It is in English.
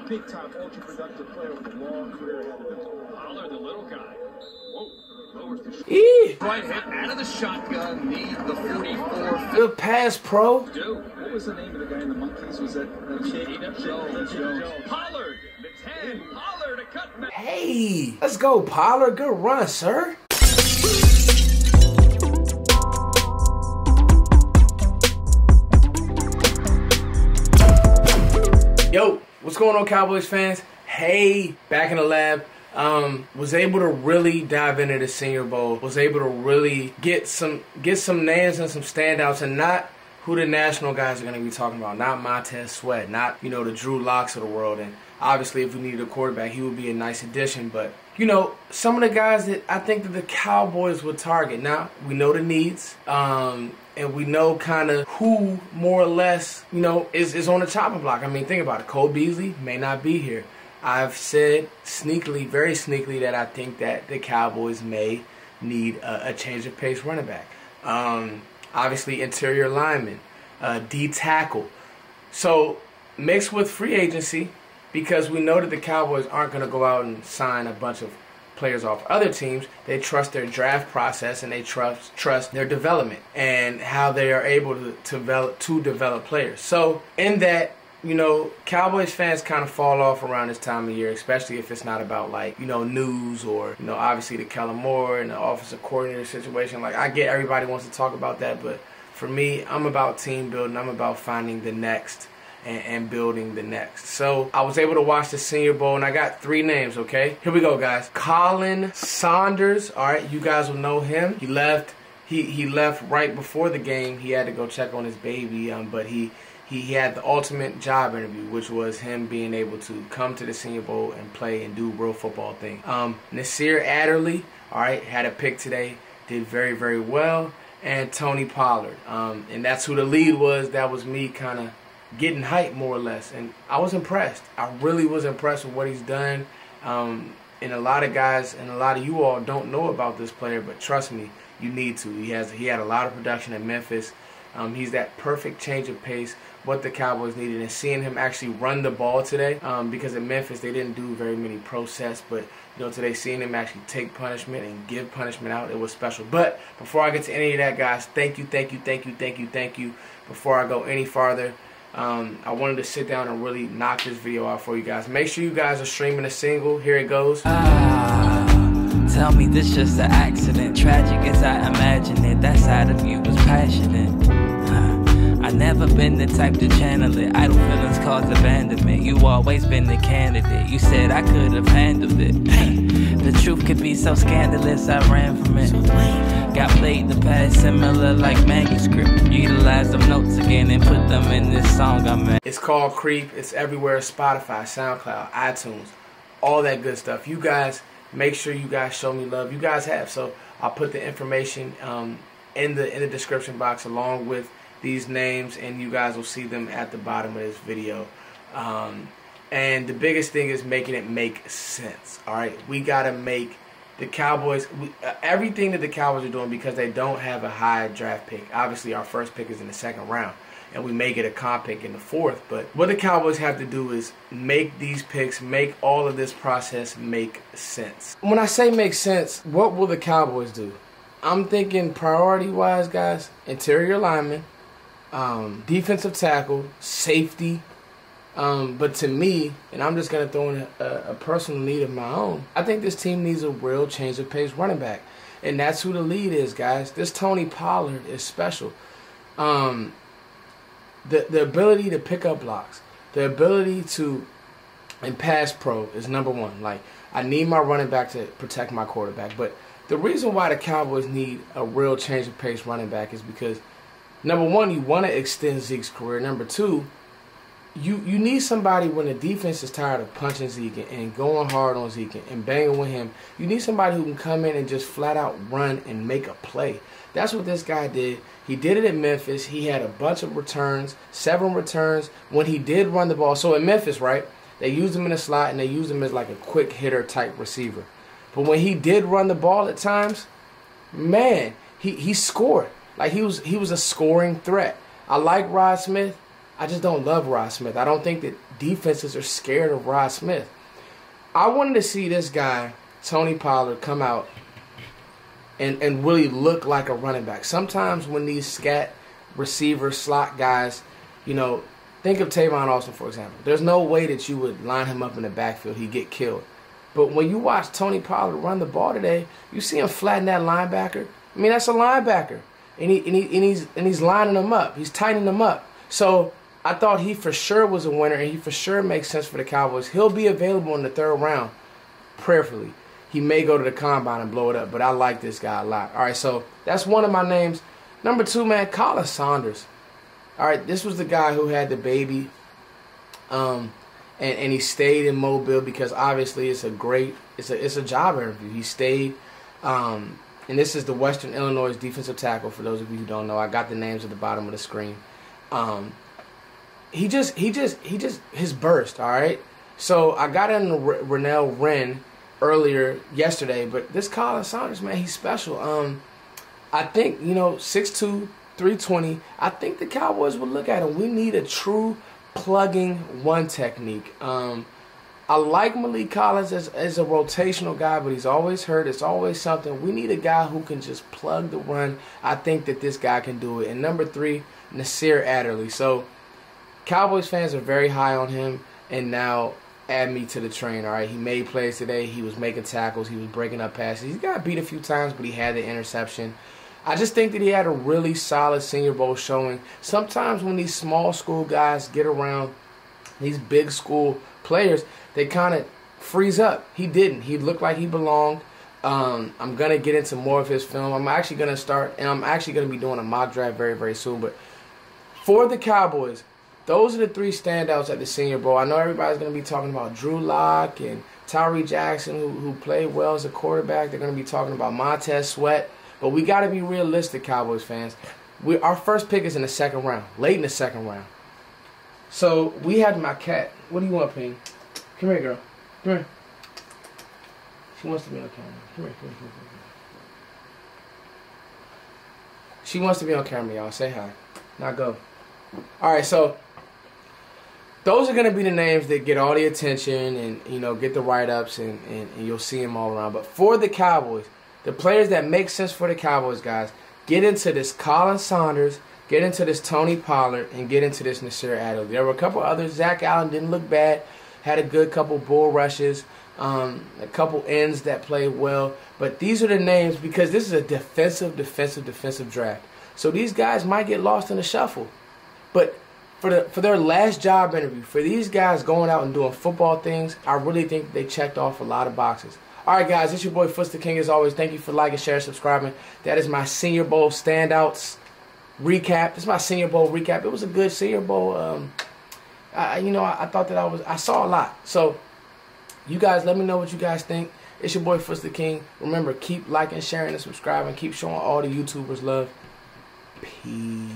big-time, ultra-productive player with a long career ahead of him. Pollard, the little guy. Whoa. Lowers the Right hip out of the shotgun, need the 44. Good pass, pro. What was the name of the guy in the Monkeys? Was that Jones? Pollard, the 10. Pollard, a cutback. Hey, let's go, Pollard. Good run, sir. Yo, what's going on, Cowboys fans? Hey, back in the lab. Was able to really dive into the Senior Bowl. Was able to really get some names and some standouts, and not who the national guys are going to be talking about. Not Montez Sweat, not, you know, the Drew Locks of the world. And obviously, if we needed a quarterback, he would be a nice addition. But, you know, some of the guys that I think that the Cowboys would target. Now, we know the needs. And we know kind of who, more or less, you know, is on the chopping block. I mean, think about it. Cole Beasley may not be here. I've said sneakily, very sneakily, that I think that the Cowboys may need a change of pace running back. Obviously, interior lineman, D tackle. So, mixed with free agency, because we know that the Cowboys aren't going to go out and sign a bunch of players off other teams. They trust their draft process, and they trust their development and how they are able to develop players. So in that, you know, Cowboys fans kind of fall off around this time of year, especially if it's not about, like, you know, news or, you know, obviously the Kellen Moore and the offensive coordinator situation. Like, I get everybody wants to talk about that, but for me, I'm about team building. I'm about finding the next and building the next. So I was able to watch the Senior Bowl, and I got 3 names, okay? Here we go, guys. Khalen, Saunders. All right, you guys will know him. He left right before the game. He had to go check on his baby, but he had the ultimate job interview, which was him being able to come to the Senior Bowl and play and do real football thing. Nassir Adderly, all right, had a pick today. Did very, very well. And Tony Pollard. And that's who the lead was. That was me kind of getting hyped, more or less, and I was impressed. I really was impressed with what he's done. And a lot of guys and a lot of you all don't know about this player, but trust me, you need to. He had a lot of production in Memphis. He's that perfect change of pace, what the Cowboys needed, and seeing him actually run the ball today, because in Memphis they didn't do very many pro sets, but you know, today seeing him actually take punishment and give punishment out, it was special. But before I get to any of that, guys, thank you. Before I go any farther, I wanted to sit down and really knock this video out for you guys. Make sure you guys are streaming a single. Here it goes. Tell me this just an accident. Tragic as I imagine it. That side of you was passionate. I never been the type to channel it. Idle feelings cause abandonment. You always been the candidate. You said I could have handled it. The truth could be so scandalous, I ran from it. Got played the past similar like manuscript. Utilize them notes again and put them in this song I made. It's called Creep. It's everywhere. Spotify, SoundCloud, iTunes, all that good stuff. You guys, make sure you guys show me love. You guys have. So I'll put the information in the description box along with these names, and you guys will see them at the bottom of this video. And the biggest thing is making it make sense. All right, we gotta make the Cowboys everything that the Cowboys are doing, because they don't have a high draft pick. Obviously, our first pick is in the 2nd round, and we may get a comp pick in the 4th. But what the Cowboys have to do is make these picks, make all of this process make sense. When I say make sense, what will the Cowboys do? I'm thinking priority-wise, guys, interior lineman, defensive tackle, safety. But to me, and I'm just going to throw in a personal need of my own, I think this team needs a real change of pace running back. And that's who the lead is, guys. This Tony Pollard is special. The ability to pick up blocks, the ability to, and pass pro is number one. Like, I need my running back to protect my quarterback. But the reason why the Cowboys need a real change of pace running back is because, number one, you want to extend Zeke's career. Number two, you need somebody when the defense is tired of punching Zeke and going hard on Zeke and banging with him. You need somebody who can come in and just flat out run and make a play. That's what this guy did. He did it in Memphis. He had a bunch of returns, 7 returns when he did run the ball. So in Memphis, right, they used him in the slot and they used him as like a quick hitter type receiver. But when he did run the ball at times, man, he scored. Like he was a scoring threat. I like Rod Smith. I just don't love Rod Smith. I don't think that defenses are scared of Rod Smith. I wanted to see this guy, Tony Pollard, come out and really look like a running back. Sometimes when these scat receiver slot guys, you know, think of Tavon Austin, for example. There's no way that you would line him up in the backfield. He'd get killed. But when you watch Tony Pollard run the ball today, you see him flatten that linebacker. I mean, that's a linebacker. And he's lining them up. He's tightening them up. So I thought he for sure was a winner, and he for sure makes sense for the Cowboys. He'll be available in the 3rd round, prayerfully. He may go to the combine and blow it up, but I like this guy a lot. All right, so that's one of my names. Number 2, man, Khalen Saunders. All right, this was the guy who had the baby, and he stayed in Mobile because obviously it's a job interview. He stayed, and this is the Western Illinois defensive tackle. For those of you who don't know, I got the names at the bottom of the screen. His burst. All right, so I got in Rennell Wren earlier yesterday, but this Khalen Saunders, man, he's special. I think, you know, 6'2", 320. I think the Cowboys would look at him. We need a true plugging one technique. I like Malik Collins as a rotational guy, but he's always hurt. It's always something. We need a guy who can just plug the run. I think that this guy can do it. And number 3, Nassir Adderly. So Cowboys fans are very high on him, and now add me to the train, all right? He made plays today. He was making tackles. He was breaking up passes. He got beat a few times, but he had the interception. I just think that he had a really solid Senior Bowl showing. Sometimes when these small school guys get around these big school players, they kind of freeze up. He didn't. He looked like he belonged. I'm going to get into more of his film. I'm actually going to be doing a mock draft very, very soon. But for the Cowboys, those are the 3 standouts at the Senior Bowl. I know everybody's going to be talking about Drew Lock and Tyree Jackson, who played well as a quarterback. They're going to be talking about Montez Sweat. But we got to be realistic, Cowboys fans. Our first pick is in the 2nd round, late in the 2nd round. So we had my cat. What do you want, Ping? Come here, girl. Come here. She wants to be on camera. Come here, come here, come here, come here. She wants to be on camera, y'all. Say hi. Now go. All right, so those are going to be the names that get all the attention and, you know, get the write-ups, and you'll see them all around. But for the Cowboys, the players that make sense for the Cowboys, guys, get into this Khalen Saunders, get into this Tony Pollard, and get into this Nassir Adderly. There were a couple others. Zach Allen didn't look bad. Had a good couple bull rushes, a couple ends that played well. But these are the names because this is a defensive draft. So these guys might get lost in the shuffle. But for their last job interview, for these guys going out and doing football things, I really think they checked off a lot of boxes. All right, guys, it's your boy Foots the King as always. Thank you for liking, sharing, subscribing. That is my Senior Bowl standouts recap. This is my Senior Bowl recap. It was a good Senior Bowl. I thought that I saw a lot. So you guys, let me know what you guys think. It's your boy Foots the King. Remember, keep liking, sharing, and subscribing. Keep showing all the YouTubers love. Peace.